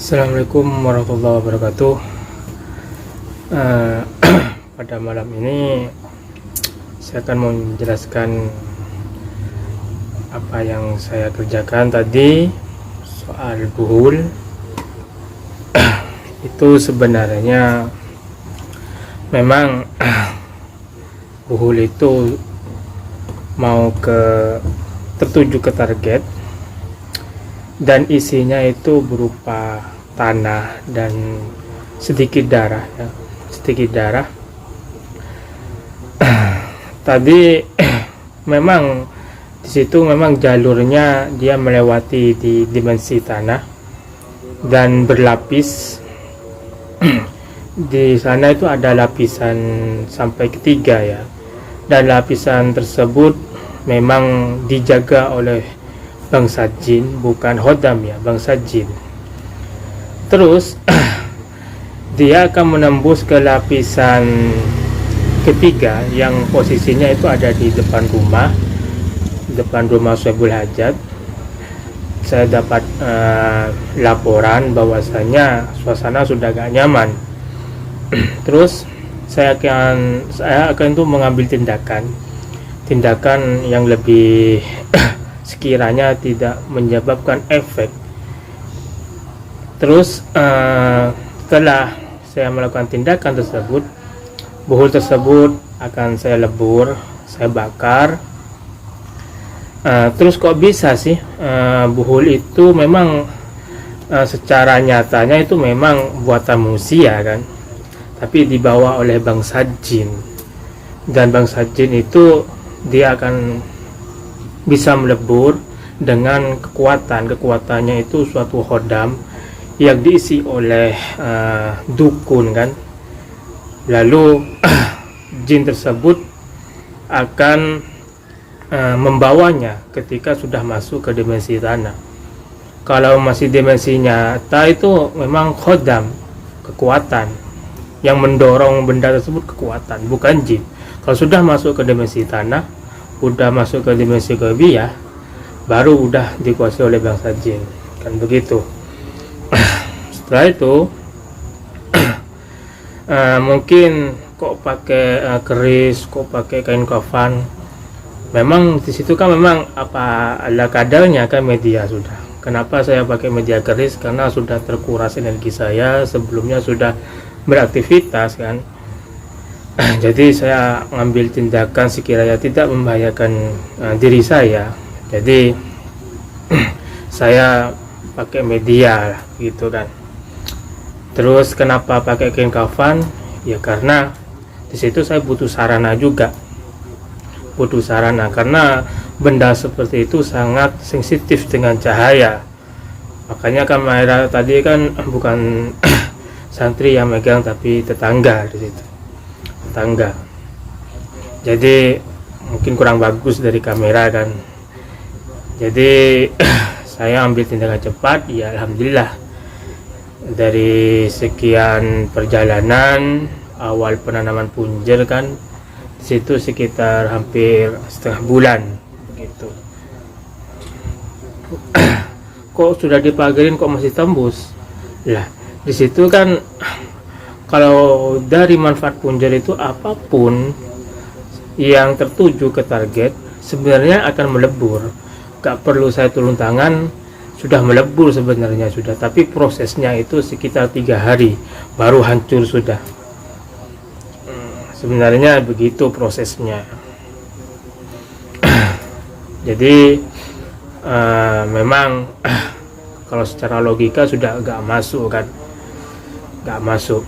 Assalamualaikum warahmatullahi wabarakatuh. Eh, Pada malam ini saya akan menjelaskan apa yang saya kerjakan tadi soal buhul. Itu sebenarnya memang buhul itu mau tertuju ke target, dan isinya itu berupa tanah dan sedikit darah ya, sedikit darah. Tadi memang di situ memang jalurnya dia melewati di dimensi tanah dan berlapis. Di sana itu ada lapisan sampai ketiga ya, dan lapisan tersebut memang dijaga oleh bangsa jin, bukan hodam ya, bangsa jin. Terus dia akan menembus ke lapisan ketiga yang posisinya itu ada di depan rumah Soebul Hajat. Saya dapat laporan bahwasanya suasana sudah gak nyaman. Terus saya akan itu mengambil tindakan yang lebih sekiranya tidak menyebabkan efek. Terus setelah saya melakukan tindakan tersebut, buhul tersebut akan saya lebur, saya bakar. Terus kok bisa sih buhul itu memang secara nyatanya itu memang buatan manusia kan, tapi dibawa oleh bangsa jin, dan bangsa jin itu dia akan bisa melebur dengan kekuatannya itu suatu hodam yang diisi oleh dukun kan. Lalu jin tersebut akan membawanya ketika sudah masuk ke dimensi tanah. Kalau masih dimensi nyata itu memang hodam, kekuatan yang mendorong benda tersebut, kekuatan, bukan jin. Kalau sudah masuk ke dimensi tanah, udah masuk ke dimensi gaibiyah, baru udah dikuasai oleh bangsa jin kan, begitu. Setelah itu mungkin kok pakai keris, kok pakai kain kafan. Memang di situ kan memang apa ada kadarnya kan media sudah. Kenapa saya pakai media keris? Karena sudah terkuras energi saya, sebelumnya sudah beraktivitas kan. Jadi saya ngambil tindakan sekiranya tidak membahayakan diri saya. Jadi saya pakai media gitu kan. Terus kenapa pakai kain kafan? Ya karena di situ saya butuh sarana juga. Butuh sarana karena benda seperti itu sangat sensitif dengan cahaya. Makanya kamera tadi kan bukan santri yang megang, tapi tetangga di situ. Tetangga. Jadi mungkin kurang bagus dari kamera kan. Jadi saya ambil tindakan cepat, ya alhamdulillah. Dari sekian perjalanan awal penanaman punjer kan, di situ sekitar hampir setengah bulan begitu. Kok sudah dipagarin kok masih tembus? Lah, di situ kan kalau dari manfaat punjer itu apapun yang tertuju ke target sebenarnya akan melebur. Gak perlu saya turun tangan, sudah melebur sebenarnya sudah, tapi prosesnya itu sekitar 3 hari baru hancur sudah. Sebenarnya begitu prosesnya. Jadi memang kalau secara logika sudah agak masuk kan, gak masuk.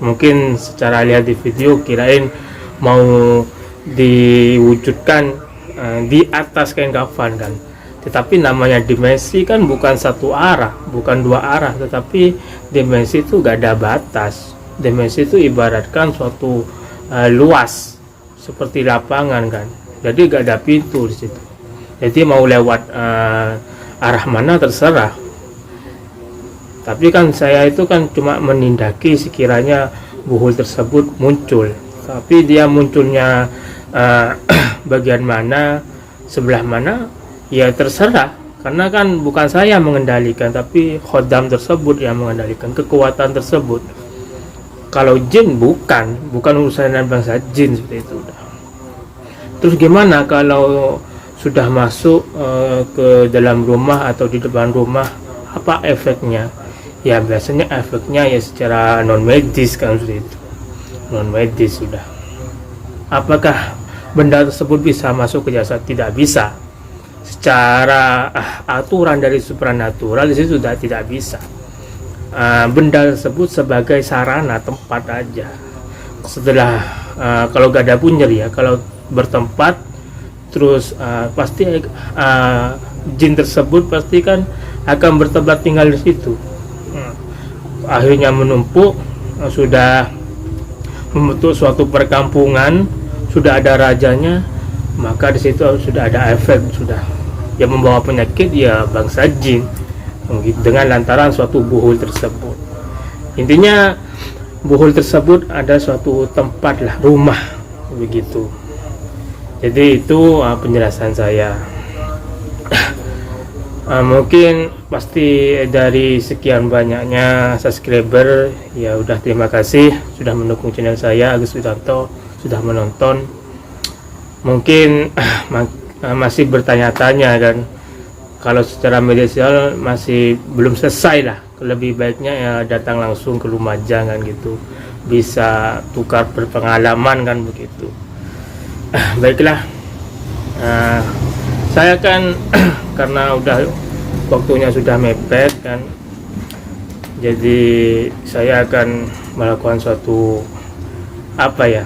Mungkin secara lihat di video kirain mau diwujudkan di atas kain kafan kan, tetapi namanya dimensi kan bukan satu arah, bukan dua arah, tetapi dimensi itu gak ada batas. Dimensi itu ibaratkan suatu luas seperti lapangan kan, jadi gak ada pintu di situ. Jadi mau lewat arah mana terserah. Tapi kan saya itu kan cuma menindaki sekiranya buhul tersebut muncul, tapi dia munculnya bagian mana, sebelah mana, ya terserah. karena kan bukan saya yang mengendalikan, tapi khodam tersebut yang mengendalikan kekuatan tersebut. Kalau jin bukan urusan bangsa jin seperti itu. Terus gimana kalau sudah masuk ke dalam rumah atau di depan rumah, apa efeknya? Ya biasanya efeknya ya secara non medis kan, seperti itu. Non medis sudah. Apakah benda tersebut bisa masuk ke jasad? Tidak bisa. Secara aturan dari supranatural di situ sudah tidak bisa. Benda tersebut sebagai sarana tempat aja. Setelah kalau gak ada punjer ya, kalau bertempat terus pasti jin tersebut pasti kan akan bertempat tinggal di situ. Akhirnya menumpuk, sudah membentuk suatu perkampungan, sudah ada rajanya, maka di situ sudah ada efek, sudah yang membawa penyakit ya bangsa jin dengan lantaran suatu buhul tersebut. Intinya buhul tersebut ada suatu tempat lah, rumah begitu. Jadi itu penjelasan saya. Mungkin pasti dari sekian banyaknya subscriber ya udah, terima kasih sudah mendukung channel saya Agus Widarto, sudah menonton. Mungkin masih bertanya-tanya kan, kalau secara media sosial masih belum selesai lah, lebih baiknya ya datang langsung ke Lumajang kan gitu, bisa tukar berpengalaman kan begitu. Baiklah, saya kan karena udah waktunya sudah mepet kan, jadi saya akan melakukan suatu apa ya,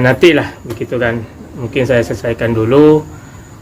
nantilah begitu kan. Mungkin saya selesaikan dulu.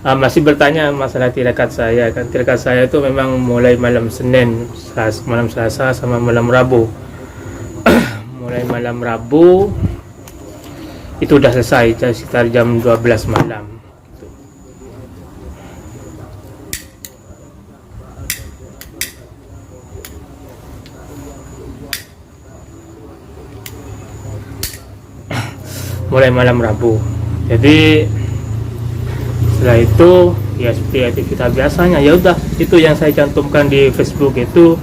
Masih bertanya masalah tirakat saya kan. Tirakat saya itu memang mulai malam Senin, malam Selasa sama malam Rabu. Mulai malam Rabu itu udah selesai sekitar jam 12 malam. Mulai malam Rabu. Jadi setelah itu ya seperti aktivitas biasanya, ya udah itu yang saya cantumkan di Facebook itu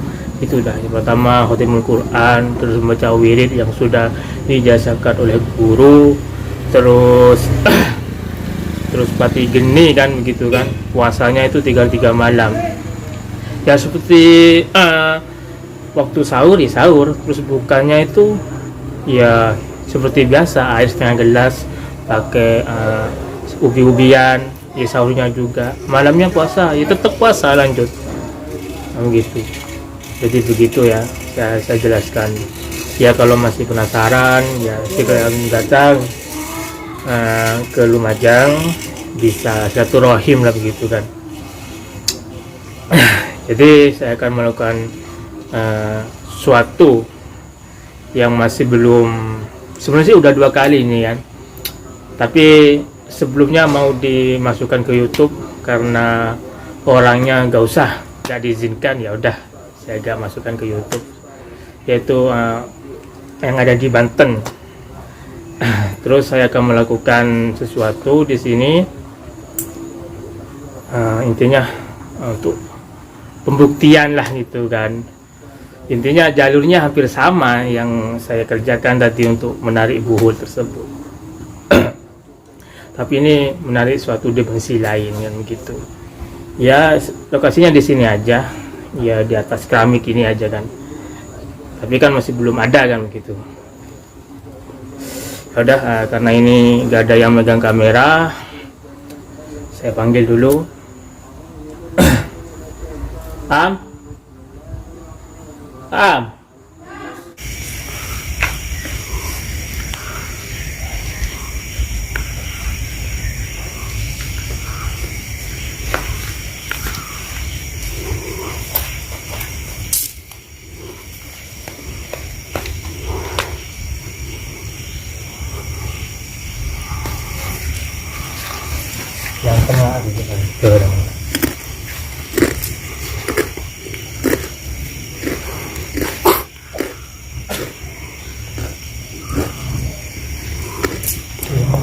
udah. Yang pertama khotimul Quran, terus membaca wirid yang sudah dijazakan oleh guru, terus terus pati geni kan begitu kan. Puasanya itu 3 malam. Ya seperti waktu sahur ya sahur, terus bukannya itu ya seperti biasa, air setengah gelas, pakai ubi-ubian, ya sahurnya juga, malamnya puasa, ya tetap puasa lanjut, gitu. Jadi begitu ya, saya jelaskan. Ya kalau masih penasaran, ya silakan datang ke Lumajang, bisa silaturahim lah begitu kan. Jadi saya akan melakukan suatu yang masih belum, sebenarnya sih udah 2 kali ini kan, tapi sebelumnya mau dimasukkan ke YouTube karena orangnya gak diizinkan, ya udah saya gak masukkan ke YouTube, yaitu yang ada di Banten. Terus saya akan melakukan sesuatu di sini, intinya untuk pembuktian lah gitu kan. Intinya jalurnya hampir sama yang saya kerjakan tadi untuk menarik buhul tersebut. Tapi ini menarik suatu dimensi lain kan begitu. Ya lokasinya di sini aja, ya di atas keramik ini aja kan. Tapi kan masih belum ada kan begitu. Ya udah, karena ini gak ada yang megang kamera, saya panggil dulu. Am. Yang tengah gitu kan,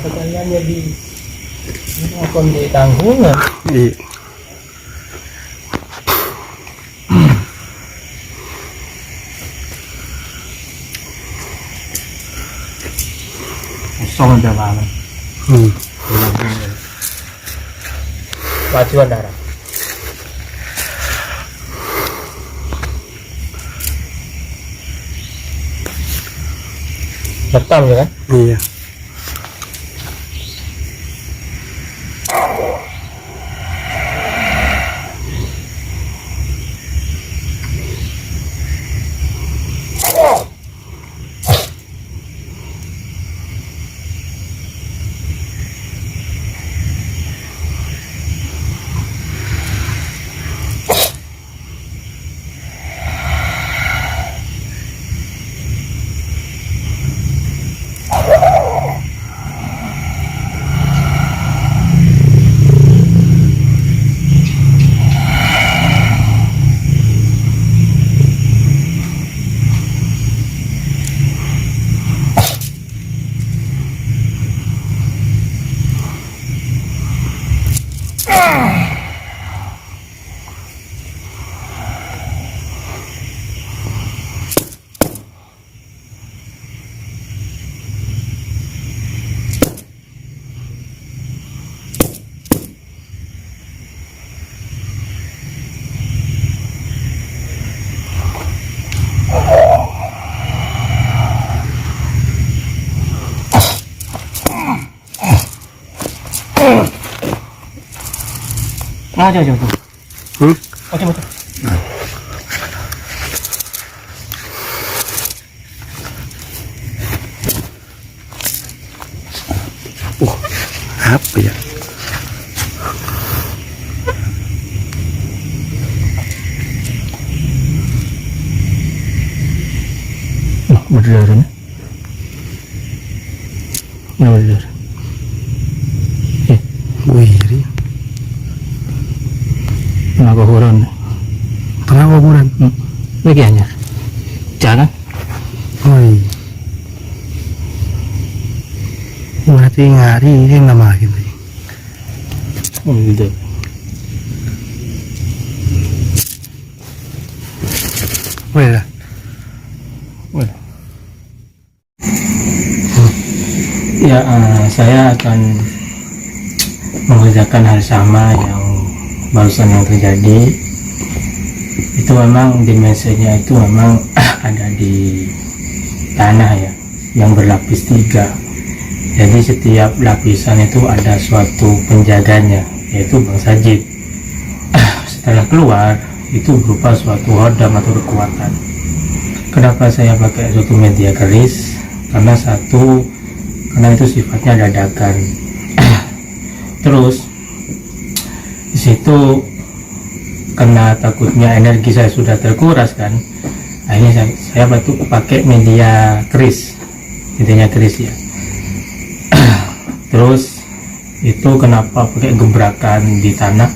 kalian jadi akun di tanggungan. kosong udah banget. Majuan darah. Rekam ya kan? Iya. Jauh. Macam. Apa ya? Berdarah ni. Berdarah. Wih, Tenaga huran. tenaga bulan. Lagi hanya. Jangan. Wih. Mati ngari yang nama gitu. Gitu. Wih lah. Ya, saya akan mengerjakan hal sama yang barusan yang terjadi. Itu memang dimensinya itu memang ada di tanah ya, yang berlapis 3. Jadi setiap lapisan itu ada suatu penjaganya, yaitu Bang Sajid. Setelah keluar itu berupa suatu hodam atau kekuatan. Kenapa saya pakai suatu media keris? Karena itu sifatnya dadakan. Terus di situ karena takutnya energi saya sudah terkuras kan, akhirnya saya pakai media keris, medianya keris ya. Terus itu kenapa pakai gebrakan di tanah,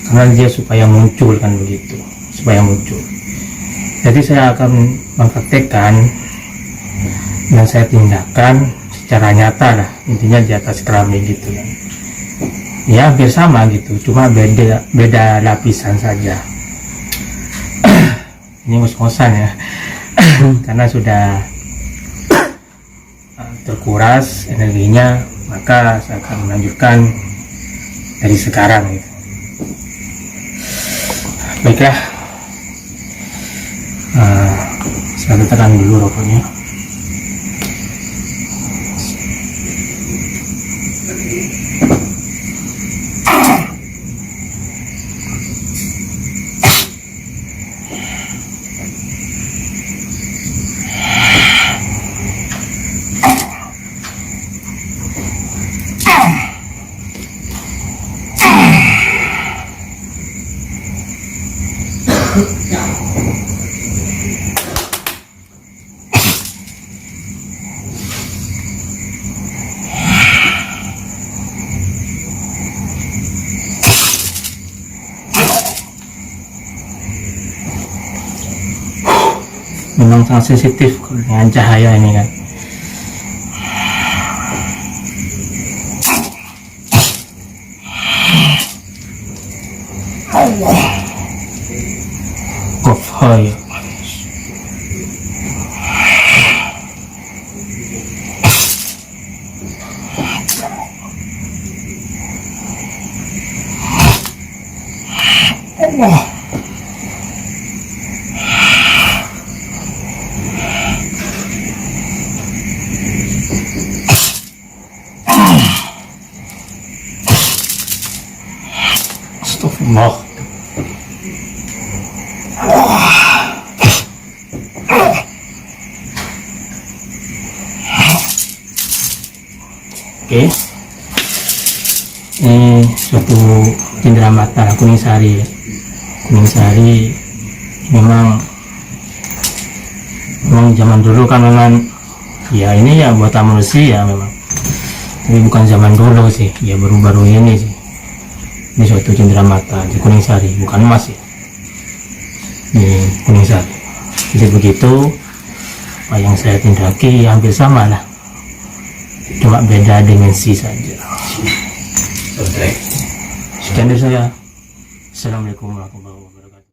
karena dia supaya muncul kan begitu, supaya muncul. Jadi saya akan mempraktekkan dan saya tindakan secara nyata lah, intinya di atas keramik gitu kan. Ya hampir sama gitu, cuma beda lapisan saja. Ini ngos-ngosan ya. Karena sudah terkuras energinya, maka saya akan melanjutkan dari sekarang gitu. Baiklah, saya tekan dulu rokoknya. Memang sangat sensitif dengan cahaya ini kan. Kofhaya. Oke. Ini suatu cenderamata kuning sari ya. Kuning sari memang zaman dulu kan memang ya ini ya buatan manusia memang, tapi bukan zaman dulu sih, ya baru-baru ini sih. Ini suatu cenderamata di kuning sari, bukan emas ya, ini kuning sari. Jadi begitu, apa yang saya tindaki hampir sama lah, cuma beda dimensi saja. Sekian dari saya. Assalamualaikum warahmatullahi wabarakatuh.